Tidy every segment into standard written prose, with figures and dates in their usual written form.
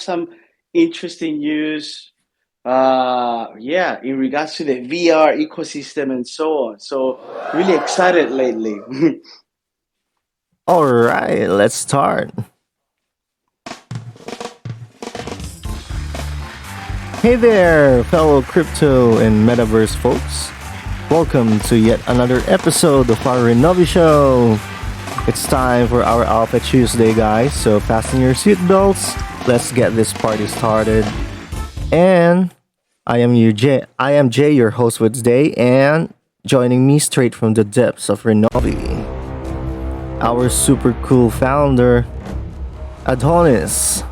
some interesting news. Yeah, in regards to the VR ecosystem and so on. So really excited lately. All right, let's start. Hey there, fellow crypto and metaverse folks. Welcome to yet another episode of our Renovi show. It's time for our Alpha Tuesday, guys. So fasten your seatbelts. Let's get this party started. And I am Jay, your host for today, and joining me straight from the depths of Renovi, our super cool founder, Adonis.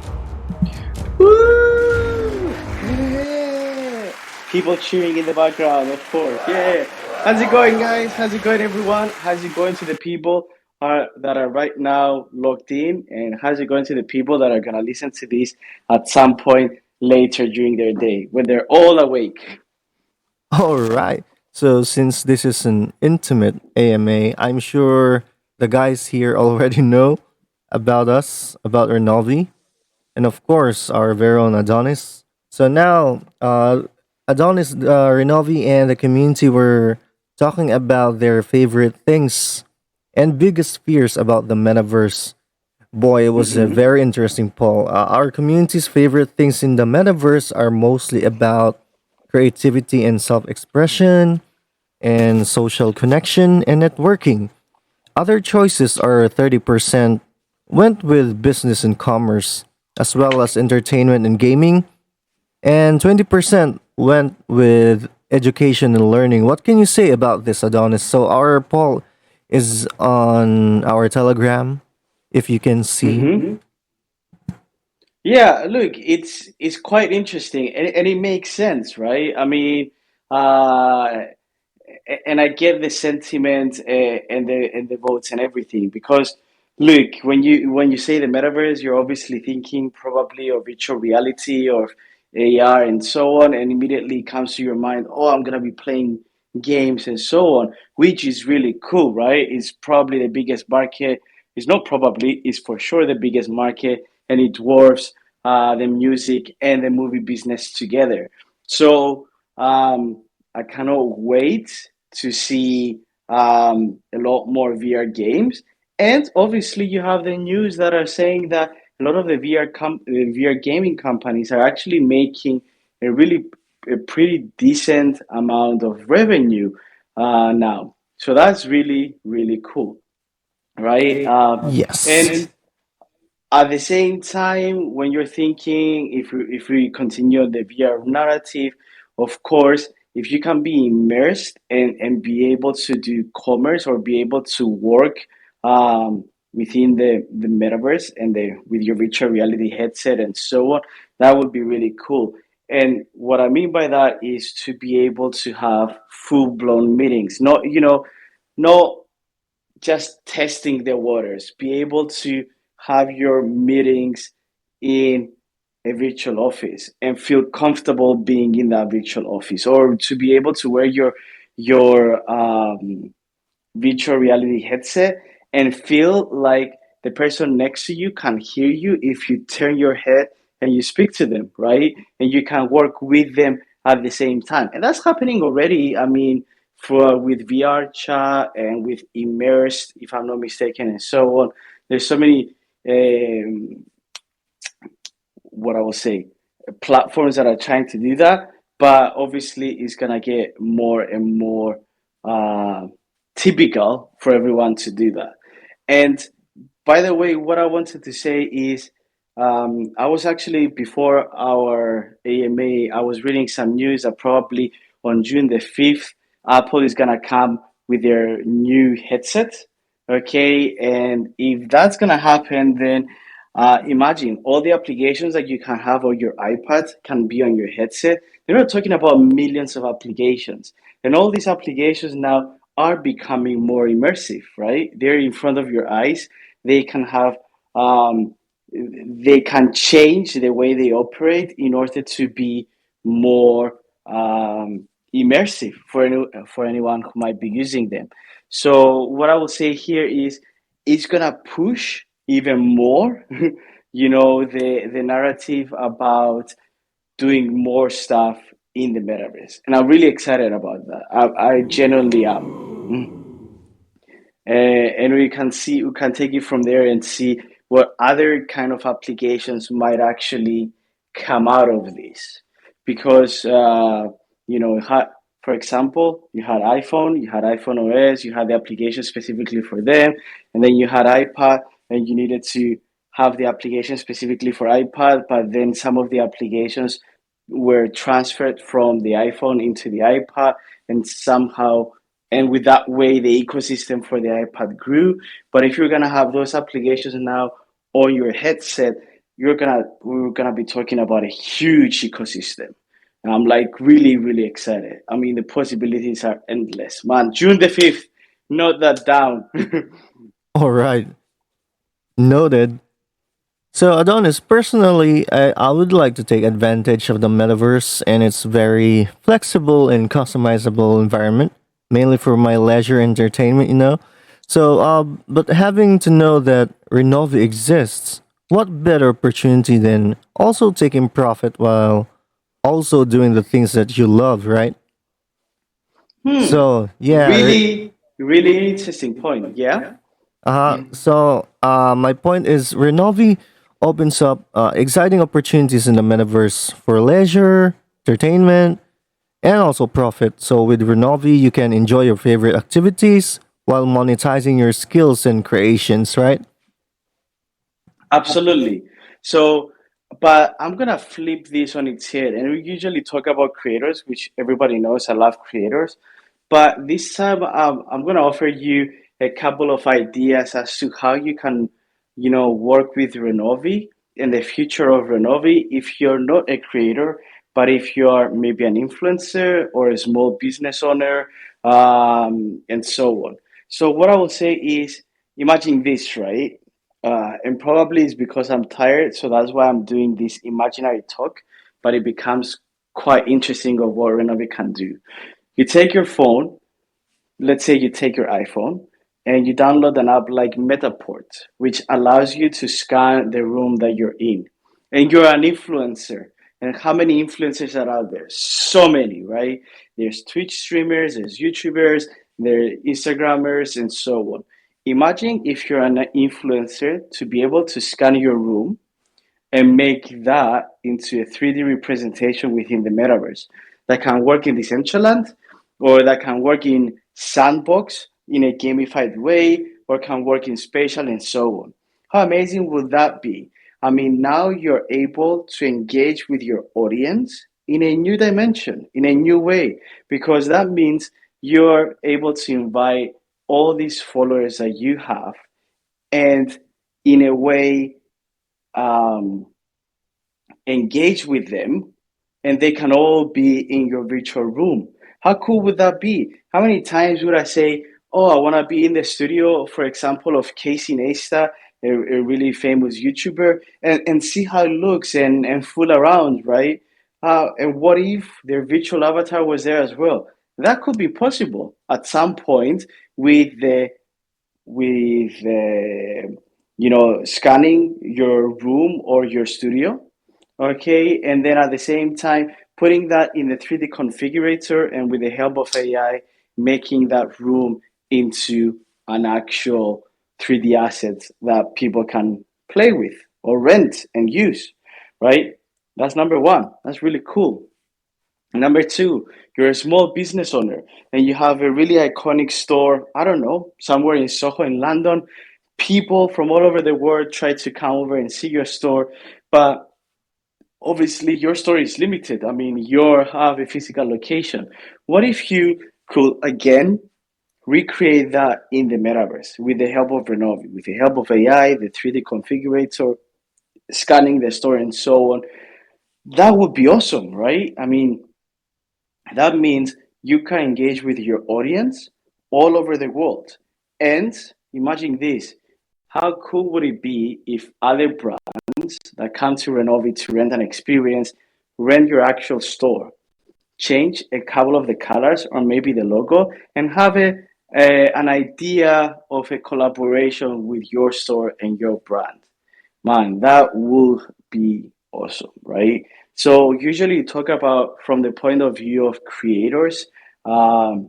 Woo! Yeah. People cheering in the background, of course. Yeah. How's it going, guys? How's it going, everyone? How's it going to the people that are right now logged in? And how's it going to the people that are going to listen to this at some point later during their day when they're all awake? All right. So, since this is an intimate AMA, I'm sure the guys here already know about us, about Renovi, and of course, our very own Adonis. So, now, Adonis, Renovi, and the community were talking about their favorite things and biggest fears about the metaverse. Boy, it was a Mm-hmm. very interesting poll. Our community's favorite things in the metaverse are mostly about creativity and self expression, and social connection and networking. Other choices are 30% went with business and commerce, as well as entertainment and gaming, and 20% went with education and learning. What can you say about this, Adonis? So, our poll is on our Telegram, if you can see. Mm-hmm. Yeah, look, it's quite interesting, and it makes sense, right? I mean, uh, and I get the sentiment and the votes and everything because look, when you say the metaverse, you're obviously thinking probably of virtual reality or AR and so on, and immediately comes to your mind, oh, I'm gonna be playing games and so on, which is really cool, right? It's probably the biggest market. It's not probably, it's for sure the biggest market, and it dwarfs the music and the movie business together. So I cannot wait to see a lot more VR games. And obviously, you have the news that are saying that a lot of the VR gaming companies are actually making a a pretty decent amount of revenue now. So that's really cool, right? Yes. And at the same time, when you're thinking, if we continue on the VR narrative, of course, if you can be immersed and be able to do commerce or be able to work within the metaverse and the with your virtual reality headset and so on, that would be really cool. And what I mean by that is to be able to have full blown meetings, not not just testing the waters, be able to have your meetings in a virtual office and feel comfortable being in that virtual office, or to be able to wear your virtual reality headset and feel like the person next to you can hear you if you turn your head and you speak to them, right? And you can work with them at the same time. And that's happening already. I mean, for with VR chat and with immersed, if I'm not mistaken, and so on. There's so many um, what I will say platforms that are trying to do that, but obviously it's gonna get more and more uh, typical for everyone to do that. And by the way, what I wanted to say is I was actually before our AMA, I was reading some news that probably on June the 5th, Apple is gonna come with their new headset. Okay, and if that's gonna happen, then imagine all the applications that you can have on your iPad can be on your headset. They're not talking about millions of applications. And all these applications now are becoming more immersive, right? They're in front of your eyes. They can have, they can change the way they operate in order to be more immersive for anyone who might be using them. So what I would say here is it's gonna push even more the narrative about doing more stuff in the metaverse, and I'm really excited about that. I genuinely am. Mm. And we can take it from there and see what other kind of applications might actually come out of this. Because for example, you had iPhone OS, you had the application specifically for them, and then you had iPad, and you needed to have the application specifically for iPad, but then some of the applications were transferred from the iPhone into the iPad, and somehow, and with that way the ecosystem for the iPad grew. But if you're gonna have those applications now on your headset, we're gonna be talking about a huge ecosystem. And I'm like really, really excited. I mean, the possibilities are endless, man. June the 5th, note that down. All right, noted. So, Adonis, personally, I would like to take advantage of the metaverse and its very flexible and customizable environment, mainly for my leisure entertainment. So, but having to know that Renovi exists, what better opportunity than also taking profit while also doing the things that you love, right? Hmm. So, yeah, Really, really interesting point. Yeah. my point is Renovi opens up exciting opportunities in the metaverse for leisure, entertainment, and also profit. So with Renovi, you can enjoy your favorite activities while monetizing your skills and creations, right? Absolutely. So, but I'm gonna flip this on its head, and we usually talk about creators, which everybody knows I love creators. But this time, I'm gonna offer you a couple of ideas as to how you can, work with Renovi and the future of Renovi if you're not a creator, but if you're maybe an influencer or a small business owner, and so on. So what I will say is, imagine this, right? And probably it's because I'm tired, so that's why I'm doing this imaginary talk. But it becomes quite interesting of what Renovi can do. You take your phone, let's say you take your iPhone, and you download an app like Metaport, which allows you to scan the room that you're in. And you're an influencer. And how many influencers are out there? So many, right? There's Twitch streamers, there's YouTubers, there's Instagrammers, and so on. Imagine if you're an influencer to be able to scan your room and make that into a 3D representation within the metaverse that can work in Decentraland, or that can work in Sandbox in a gamified way, or can work in Spatial, and so on. How amazing would that be? I mean, now you're able to engage with your audience in a new dimension, in a new way, because that means you're able to invite all these followers that you have, and in a way, um, engage with them, and they can all be in your virtual room. How cool would that be? How many times would I say, oh, I want to be in the studio, for example, of Casey Neistat, a really famous YouTuber, and see how it looks, and fool around, right? And what if their virtual avatar was there as well? That could be possible at some point with scanning your room or your studio. Okay, and then at the same time putting that in the 3D configurator, and with the help of AI, making that room into an actual 3D asset that people can play with or rent and use, right? That's number one. That's really cool. Number two, you're a small business owner and you have a really iconic store, I don't know, somewhere in Soho in London. People from all over the world try to come over and see your store, but obviously your store is limited. I mean, you have a physical location. What if you could again recreate that in the metaverse with the help of Renovi, with the help of AI, the 3D configurator, scanning the store, and so on? That would be awesome, right? I mean, that means you can engage with your audience all over the world. And imagine this, how cool would it be if other brands that come to Renovi to rent an experience rent your actual store, change a couple of the colors or maybe the logo, and have an idea of a collaboration with your store and your brand? Man, that will be awesome, right? So usually you talk about from the point of view of creators, and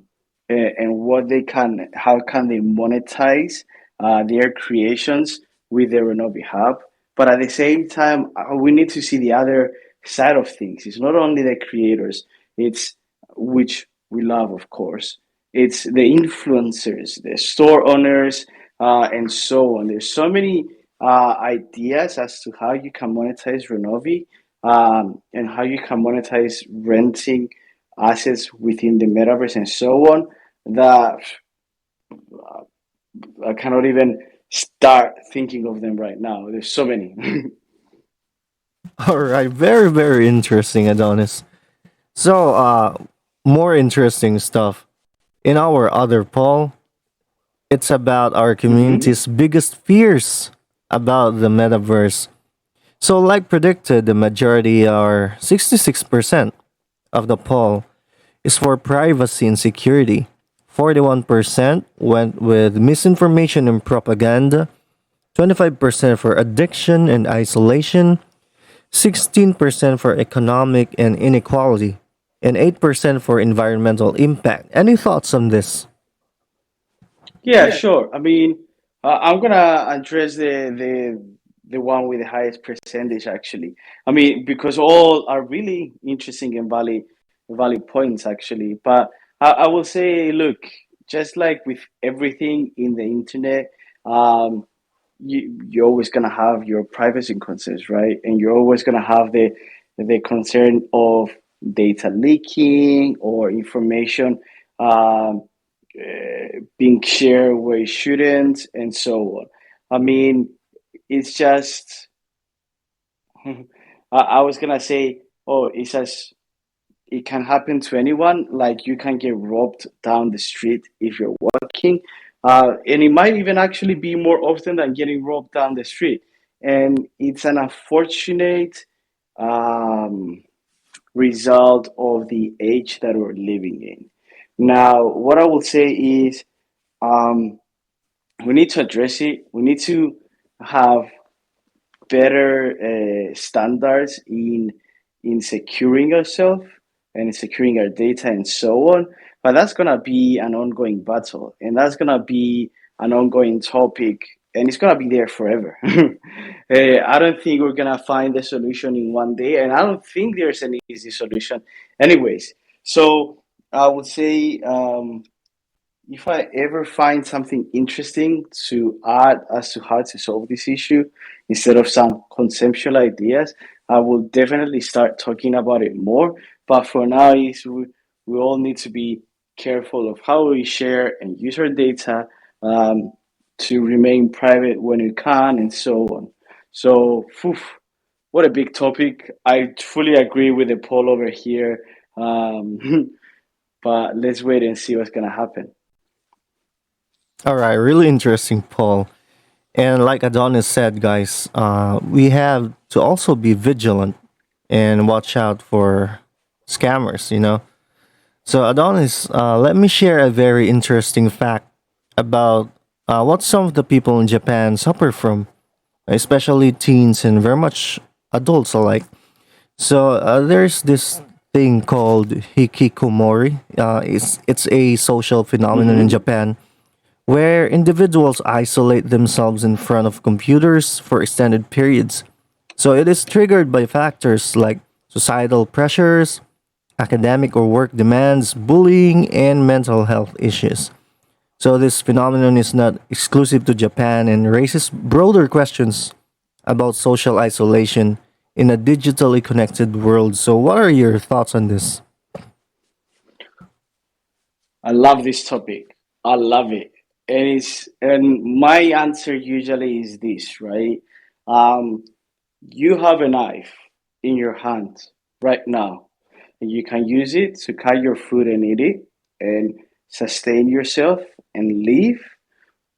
what they can, how can they monetize their creations with the Renovi Hub. But at the same time, we need to see the other side of things. It's not only the creators, it's which we love, of course. It's the influencers, the store owners, and so on. There's so many ideas as to how you can monetize Renovi, and how you can monetize renting assets within the metaverse and so on, that I cannot even start thinking of them right now. There's so many. All right, very, very interesting, Adonis. So, more interesting stuff. In our other poll, it's about our Hmm. community's biggest fears about the metaverse. So, like predicted, the majority are 66% of the poll is for privacy and security. 41% went with misinformation and propaganda, 25% for addiction and isolation, 16% for economic and inequality, and 8% for environmental impact. Any thoughts on this? Yeah, sure. I mean, I'm gonna address the one with the highest percentage actually. I mean, because all are really interesting and valid points actually. But I will say, look, just like with everything in the internet, um, you're always gonna have your privacy concerns, right? And you're always gonna have the concern of data leaking or information. Um, being shared where it shouldn't, and so on. I mean, it's just, I was gonna say, oh, it's as it can happen to anyone. Like you can get robbed down the street if you're walking, and it might even actually be more often than getting robbed down the street. And it's an unfortunate um, result of the age that we're living in. Now, what I will say is, um, we need to address it. We need to have better standards in securing ourselves and securing our data and so on. But that's gonna be an ongoing battle, and that's gonna be an ongoing topic, and it's gonna be there forever. I don't think we're gonna find the solution in one day, and I don't think there's an easy solution, anyways. So I would say, if I ever find something interesting to add as to how to solve this issue, instead of some conceptual ideas, I will definitely start talking about it more. But for now, we all need to be careful of how we share and use our data, um, to remain private when we can, and so on. So, phew, what a big topic. I fully agree with the poll over here. But let's wait and see what's going to happen. All right, really interesting, Paul. And like Adonis said, guys, we have to also be vigilant and watch out for scammers, you know? So, Adonis, let me share a very interesting fact about what some of the people in Japan suffer from, especially teens and very much adults alike. So, there's this thing called hikikomori. It's a social phenomenon in Hmm. Japan where individuals isolate themselves in front of computers for extended periods. So it is triggered by factors like societal pressures, academic or work demands, bullying, and mental health issues. So this phenomenon is not exclusive to Japan and raises broader questions about social isolation in a digitally connected world. So what are your thoughts on this? I love this topic. I love it. And my answer usually is this, right? Um, you have a knife in your hand right now, and you can use it to cut your food and eat it and sustain yourself and live,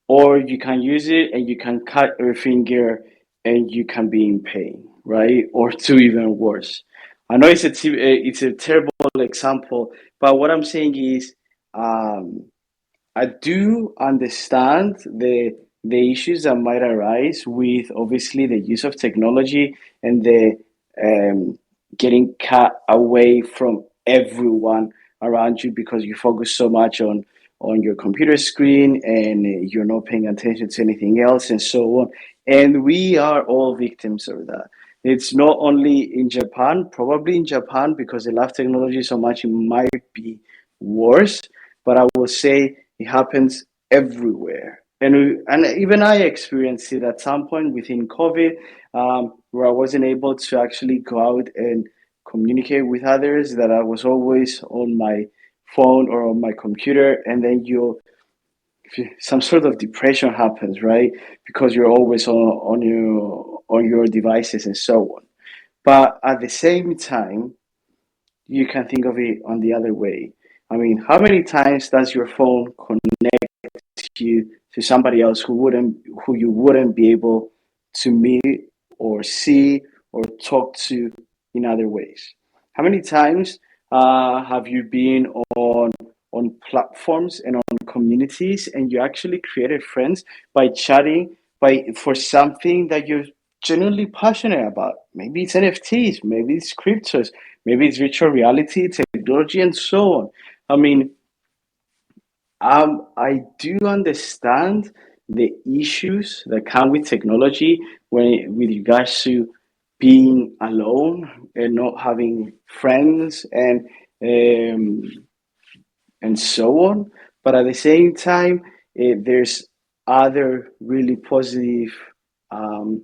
or you can use it and you can cut your finger and you can be in pain, right? Or two even worse. I know it's a terrible example, but what I'm saying is, um, I do understand the issues that might arise with obviously the use of technology and the um, getting cut away from everyone around you because you focus so much on your computer screen and you're not paying attention to anything else and so on. And we are all victims of that. It's not only in Japan, probably in Japan because they love technology so much, it might be worse, but I will say it happens everywhere. And even I experienced it at some point within COVID, where I wasn't able to actually go out and communicate with others, that I was always on my phone or on my computer, and then some sort of depression happens, right? Because you're always on your devices and so on. But at the same time, you can think of it on the other way. I mean, how many times does your phone connect you to somebody else who you wouldn't be able to meet or see or talk to in other ways? How many times have you been on platforms and on communities and you actually created friends by chatting by for something that you're genuinely passionate about? Maybe it's NFTs, maybe it's cryptos, maybe it's virtual reality, technology, and so on. I mean, I do understand the issues that come with technology with regards to being alone and not having friends um, and so on. But at the same time, there's other really positive um,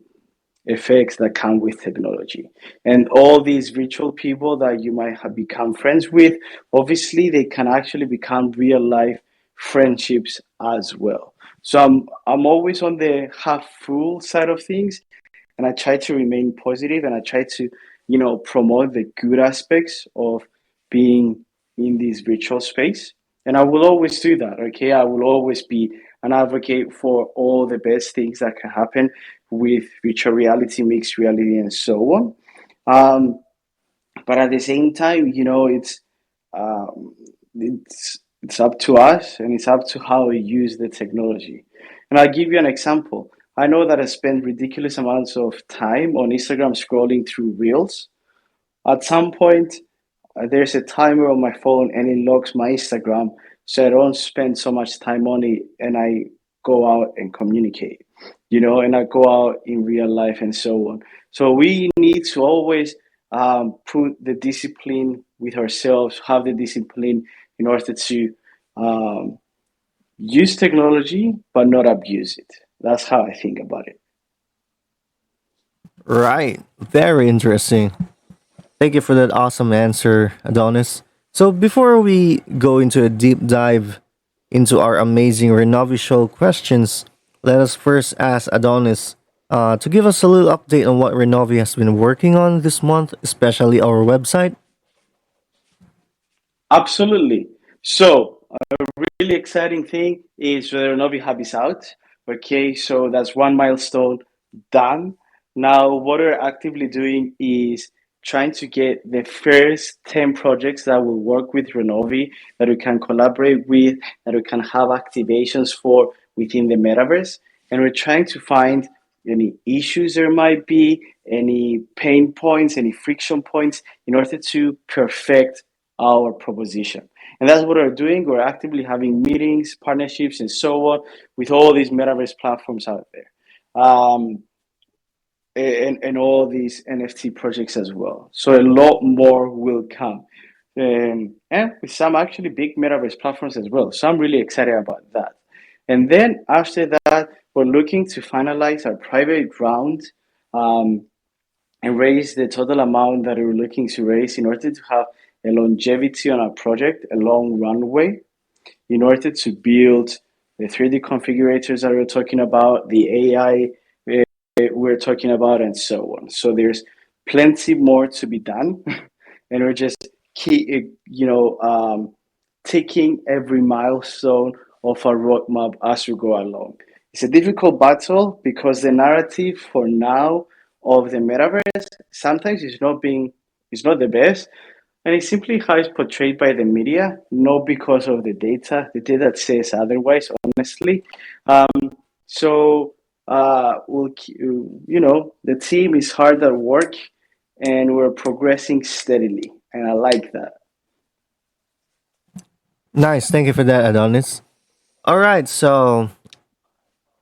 effects that come with technology. And all these virtual people that you might have become friends with, obviously they can actually become real life friendships as well. So I'm always on the half full side of things, and I try to remain positive and I try to, promote the good aspects of being in this virtual space. And I will always do that, okay? I will always be an advocate for all the best things that can happen with virtual reality, mixed reality, and so on. Um, but at the same time, um, it's up to us and it's up to how we use the technology. And I'll give you an example. I know that I spend ridiculous amounts of time on Instagram scrolling through reels. At some point, there's a timer on my phone and it locks my Instagram so I don't spend so much time on it and I go out and communicate, and I go out in real life and so on. So we need to always put the discipline with ourselves, have the discipline in order to um, use technology but not abuse it. That's how I think about it. Right. Very interesting. Thank you for that awesome answer, Adonis. So before we go into a deep dive into our amazing Renovi show questions, let us first ask Adonis to give us a little update on what Renovi has been working on this month, especially our website. Absolutely. So, really exciting thing is the Renovi Hub is out. Okay, so that's one milestone done. Now, what we're actively doing is trying to get the first 10 projects that will work with Renovi, that we can collaborate with, that we can have activations for within the metaverse. And we're trying to find any issues there might be, any pain points, any friction points in order to perfect our proposition. And that's what we're doing. We're actively having meetings, partnerships, and so on with all these metaverse platforms out there. And all these NFT projects as well. So a lot more will come. And with some actually big metaverse platforms as well. So I'm really excited about that. And then after that, we're looking to finalize our private round um, and raise the total amount that we're looking to raise in order to have a longevity on our project, a long runway, in order to build the 3D configurators that we're talking about, the AI we're talking about, and so on. So there's plenty more to be done, and we're just taking every milestone of our roadmap as we go along. It's a difficult battle because the narrative for now of the metaverse sometimes is not the best, and it's simply how it's portrayed by the media, not because of the data. The data says otherwise, honestly. Um, So the team is hard at work, and we're progressing steadily, and I like that. Nice. Thank you for that, Adonis. All right. So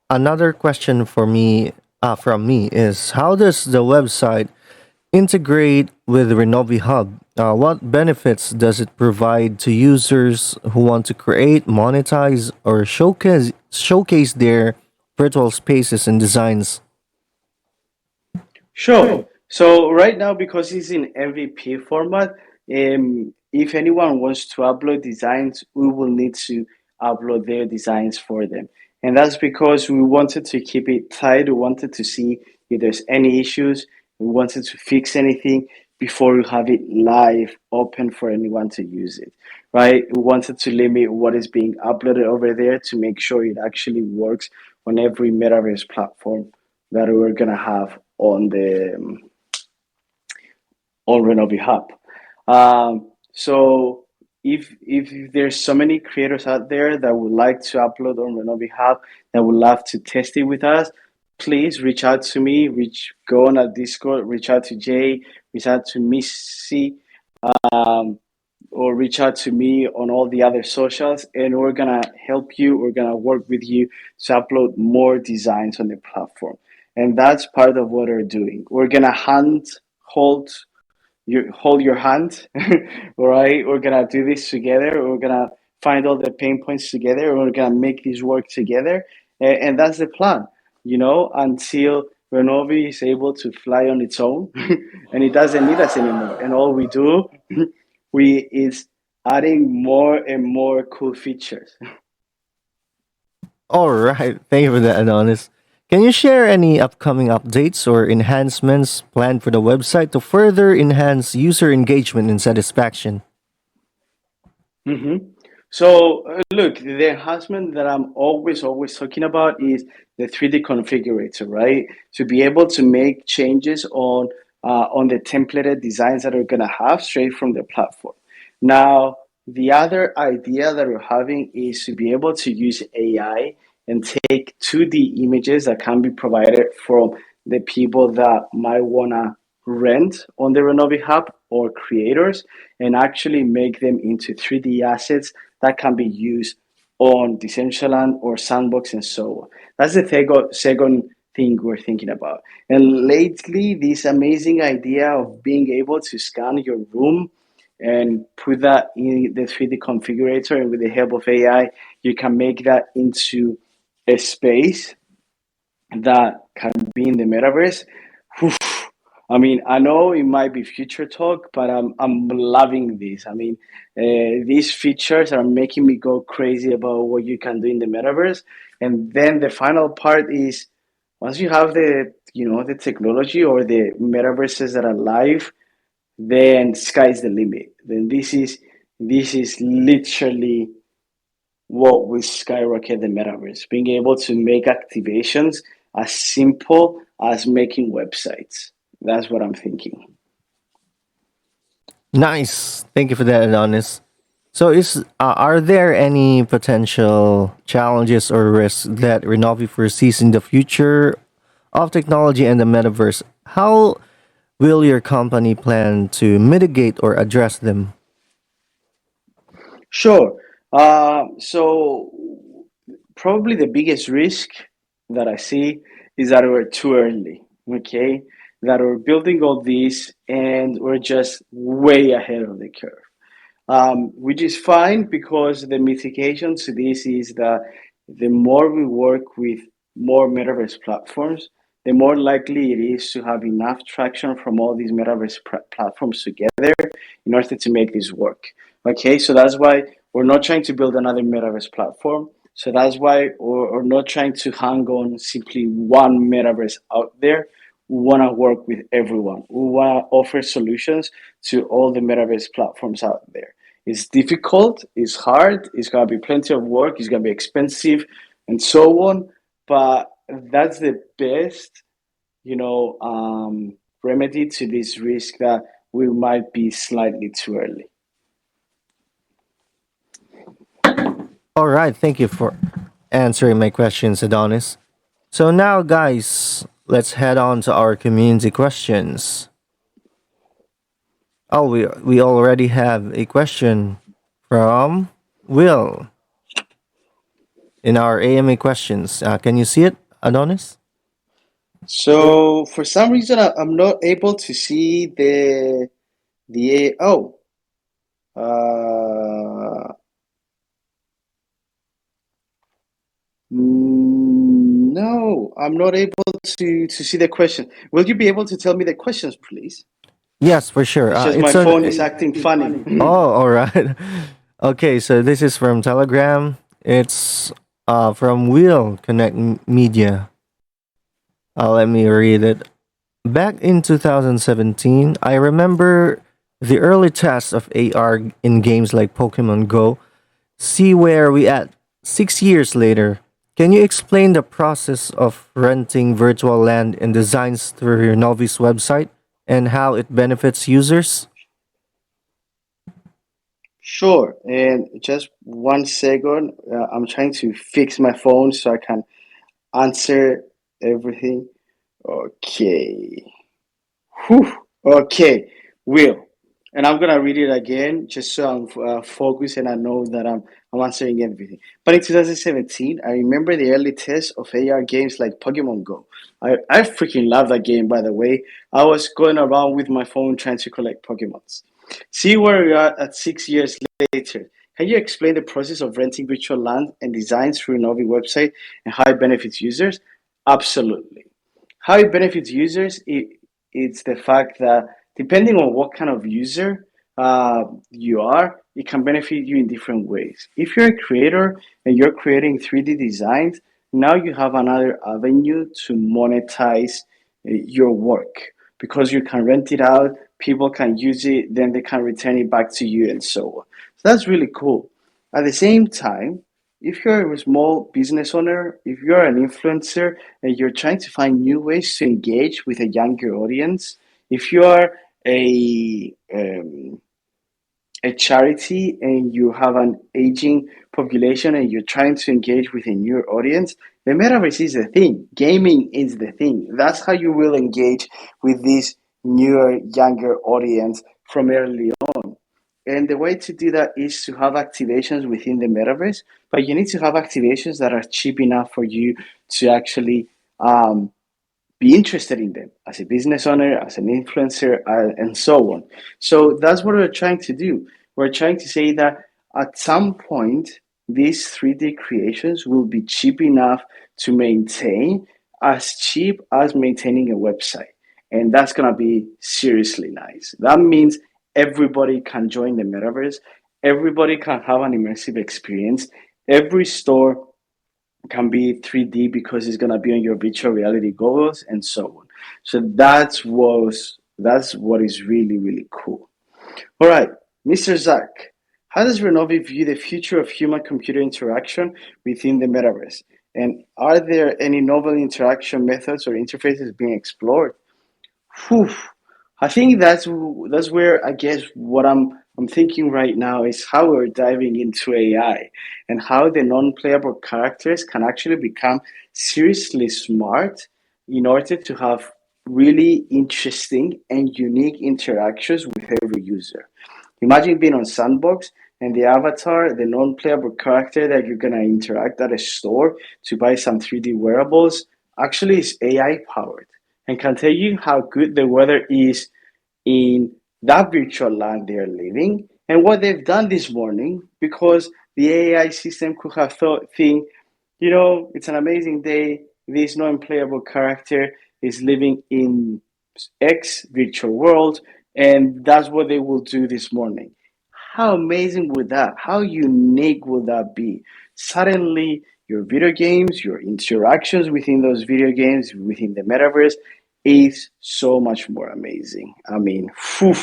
another question for me, from me, is how does the website integrate with Renovi Hub? What benefits does it provide to users who want to create, monetize, or showcase their virtual spaces and designs? Sure. So right now, because it's in MVP format, if anyone wants to upload designs, we will need to upload their designs for them. And that's because we wanted to keep it tight. We wanted to see if there's any issues. We wanted to fix anything before we have it live, open for anyone to use it, right? We wanted to limit what is being uploaded over there to make sure it actually works on every metaverse platform that we're gonna have on Renovi Hub. So if there's so many creators out there that would like to upload on Renovi Hub, that would love to test it with us, please reach out to me. Go on our Discord, reach out to Jay, reach out to Missy, um, or reach out to me on all the other socials, and we're gonna help you. We're gonna work with you to upload more designs on the platform, and that's part of what we're doing. We're gonna hold you hold your hand. All right, we're gonna do this together. We're gonna find all the pain points together. We're gonna make this work together, and that's the plan. Until Renovi is able to fly on its own, and it doesn't need us anymore. And all we do, we is adding more and more cool features. All right. Thank you for that, Adonis. Can you share any upcoming updates or enhancements planned for the website to further enhance user engagement and satisfaction? hmm So, look, the enhancement that I'm always talking about is the 3D configurator, right? To be able to make changes on the templated designs that we're gonna have straight from the platform. Now, the other idea that we're having is to be able to use AI and take 2D images that can be provided from the people that might wanna rent on the Renovi Hub or creators and actually make them into 3D assets that can be used on Decentraland or Sandbox and so on. That's the second thing we're thinking about. And lately, this amazing idea of being able to scan your room and put that in the 3D configurator, and with the help of AI, you can make that into a space that can be in the metaverse. Whew. I mean, I know it might be future talk, but I'm loving this. I mean, these features are making me go crazy about what you can do in the metaverse. And then the final part is once you have the technology or the metaverses that are live, then sky's the limit. Then this is literally what will skyrocket the metaverse, being able to make activations as simple as making websites. That's what I'm thinking. Nice. Thank you for that, Adonis. So, are there any potential challenges or risks that Renovi foresees in the future of technology and the metaverse? How will your company plan to mitigate or address them? Sure. So probably the biggest risk that I see is that we're too early. Okay, that we're building all this and we're just way ahead of the curve, which is fine because the mitigation to this is that the more we work with more metaverse platforms, the more likely it is to have enough traction from all these metaverse platforms together in order to make this work. Okay, so that's why we're not trying to build another metaverse platform. So that's why we're not trying to hang on simply one metaverse out there. We want to work with everyone. We want to offer solutions to all the metaverse platforms out there. It's difficult, it's hard, it's gonna be plenty of work, it's gonna be expensive, and so on. But that's the best, remedy to this risk that we might be slightly too early. All right. Thank you for answering my questions, Adonis. So now, guys, let's head on to our community questions. Oh, we already have a question from Will in our AMA questions. Can you see it, Adonis? So for some reason, I'm not able to see the oh uh, no, I'm not able to see the question. Will you be able to tell me the questions, please? Yes, for sure. It's just my It's an. phone is acting funny. Oh, all right. Okay, so this is from Telegram. It's from Will Connect Media. Let me read it. Back in 2017, I remember the early tests of AR in games like Pokemon Go. See where we at 6 years later. Can you explain the process of renting virtual land and designs through your Novi's website and how it benefits users? Sure, and just 1 second. I'm trying to fix my phone so I can answer everything. Okay. Whew. Okay, Will. And I'm gonna read it again just so I'm focused and I know that I'm answering everything. But in 2017, I remember the early tests of AR games like Pokemon Go. I freaking love that game, by the way. I was going around with my phone trying to collect Pokemons. See where we are at 6 years later. Can you explain the process of renting virtual land and designs through Renovi website and how it benefits users? Absolutely. How it benefits users, it's the fact that depending on what kind of user you are, it can benefit you in different ways. If you're a creator and you're creating 3D designs, now you have another avenue to monetize your work because you can rent it out, people can use it, then they can return it back to you, and so on. So that's really cool. At the same time, if you're a small business owner, if you're an influencer, and you're trying to find new ways to engage with a younger audience, if you are a charity and you have an aging population and you're trying to engage with a new audience, the metaverse is the thing. Gaming is the thing. That's how you will engage with this newer, younger audience from early on. And the way to do that is to have activations within the metaverse, but you need to have activations that are cheap enough for you to actually be interested in them as a business owner, as an influencer, and so on. So that's what we're trying to do. We're trying to say that at some point, these 3D creations will be cheap enough to maintain, as cheap as maintaining a website. And that's going to be seriously nice. That means everybody can join the metaverse, everybody can have an immersive experience. Every store can be 3D because it's gonna be on your virtual reality goggles and so on. So that's what is really really cool. All right, Mr. Zach, how does Renovi view the future of human computer interaction within the metaverse? And are there any novel interaction methods or interfaces being explored? Whew. I think that's where I guess what I'm thinking right now is how we're diving into AI and how the non-playable characters can actually become seriously smart in order to have really interesting and unique interactions with every user. Imagine being on Sandbox and the avatar, the non-playable character that you're gonna interact at a store to buy some 3D wearables, actually is AI powered and can tell you how good the weather is in that virtual land they're living and what they've done this morning because the AI system could have think, it's an amazing day. This non-playable character is living in X virtual world, and that's what they will do this morning. How amazing would that? How unique would that be? Suddenly, your video games, your interactions within those video games, within the metaverse, is so much more amazing. I mean, phew,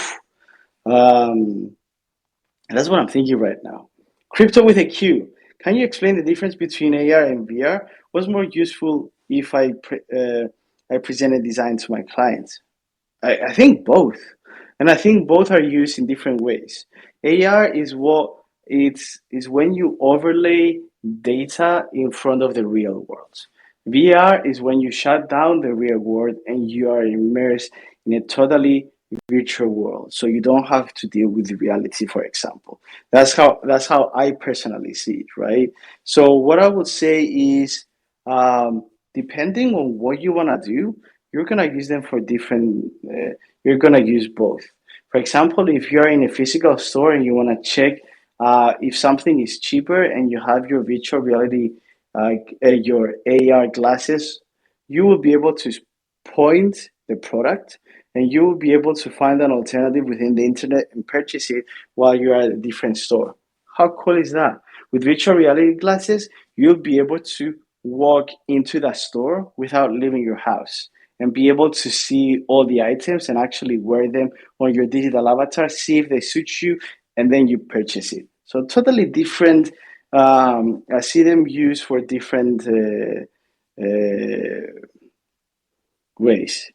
um, that's what I'm thinking right now. Crypto with a Q. Can you explain the difference between AR and VR? What's more useful if I present a design to my clients? I think both, and I think both are used in different ways. AR is when you overlay data in front of the real world. VR is when you shut down the real world and you are immersed in a totally virtual world. So you don't have to deal with reality, for example. That's how I personally see it, right? So what I would say is, um, depending on what you want to do, you're gonna use them for different. You're gonna use both. For example, if you're in a physical store and you want to check if something is cheaper and you have your virtual reality, your AR glasses, you will be able to point the product and you will be able to find an alternative within the internet and purchase it while you're at a different store. How cool is that? With virtual reality glasses, you'll be able to walk into that store without leaving your house and be able to see all the items and actually wear them on your digital avatar, see if they suit you, and then you purchase it. So totally different. I see them used for different ways.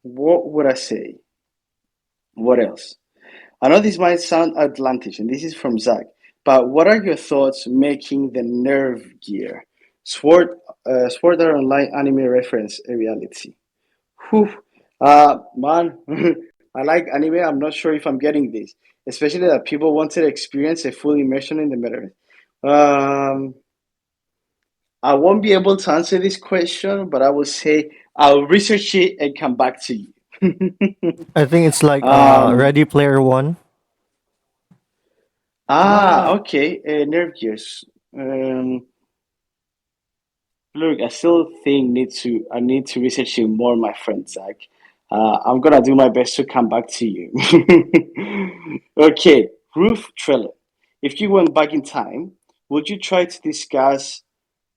What would I say? What else? I know this might sound outlandish, and this is from Zach, but what are your thoughts making the Nerve gear? Sword Art Online anime reference a reality. Whew. Man, I like anime. I'm not sure if I'm getting this, especially that people wanted to experience a full immersion in the metaverse. Um, I won't be able to answer this question, but I will say I'll research it and come back to you. I think it's like um, Ready Player One. okay. Nerve gears. Um, Look, I still think I need to research it more, my friend Zach. I'm gonna do my best to come back to you. Okay, Roof Trailer. If you went back in time, would you try to discuss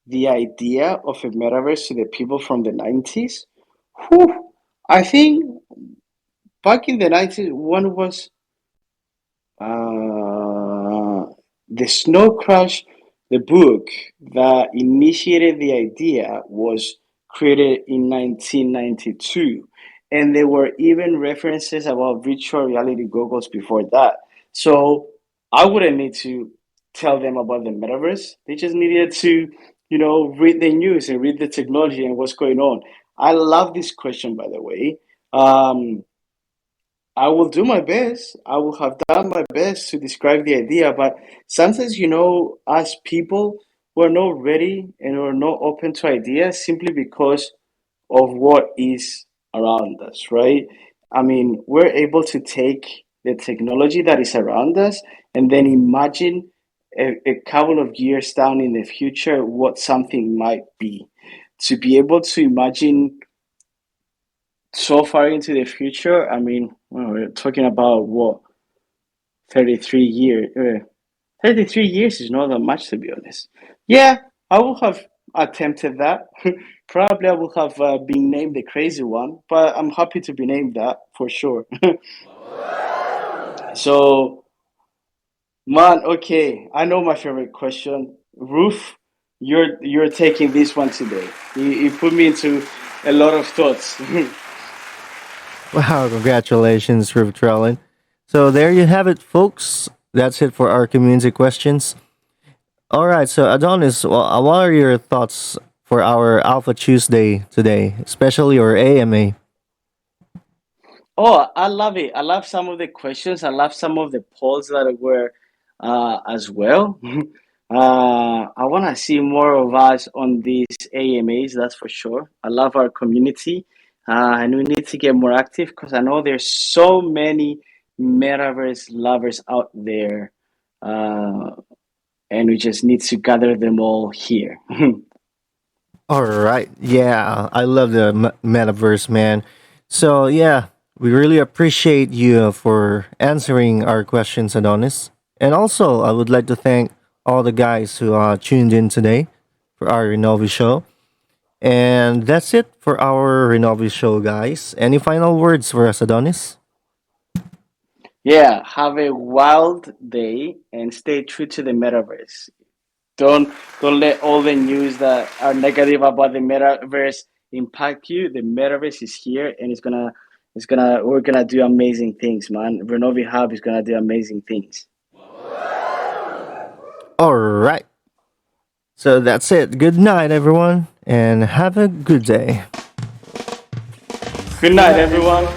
the idea of a metaverse to the people from the 90s? Whew, I think back in the 90s, one was uh, the Snow Crash, the book that initiated the idea, was created in 1992. And there were even references about virtual reality goggles before that. So I wouldn't need to tell them about the metaverse. They just needed to, read the news and read the technology and what's going on. I love this question, by the way. Um, I will do my best. I will have done my best to describe the idea, but sometimes, as people, we're not ready and we're not open to ideas simply because of what is around us, right? I mean, we're able to take the technology that is around us and then imagine a couple of years down in the future what something might be. To be able to imagine so far into the future, I mean, well, we're talking about what, 33 years. 33 years is not that much, to be honest. Yeah, I would have attempted that. Probably I would have been named the crazy one, but I'm happy to be named that for sure. So, man, okay, I know my favorite question. Roof, you're taking this one today. You put me into a lot of thoughts. Wow, congratulations, Riv Trellin. So there you have it, folks. That's it for our community questions. All right, so Adonis, what are your thoughts for our Alpha Tuesday today, especially our AMA? Oh, I love it. I love some of the questions. I love some of the polls that were as well. I want to see more of us on these AMAs, that's for sure. I love our community, and we need to get more active because I know there's so many metaverse lovers out there, uh, and we just need to gather them all here. All right, yeah, I love the metaverse, man. So yeah, we really appreciate you for answering our questions, Adonis. And also, I would like to thank all the guys who tuned in today for our Renovi show. And that's it for our Renovi show, guys. Any final words for us, Adonis? Yeah, have a wild day and stay true to the metaverse. Don't don't let all the news that are negative about the metaverse impact you. The metaverse is here and it's gonna we're gonna do amazing things, man. Renovi Hub is gonna do amazing things. All right. So that's it. Good night, everyone, and have a good day. Good night, everyone.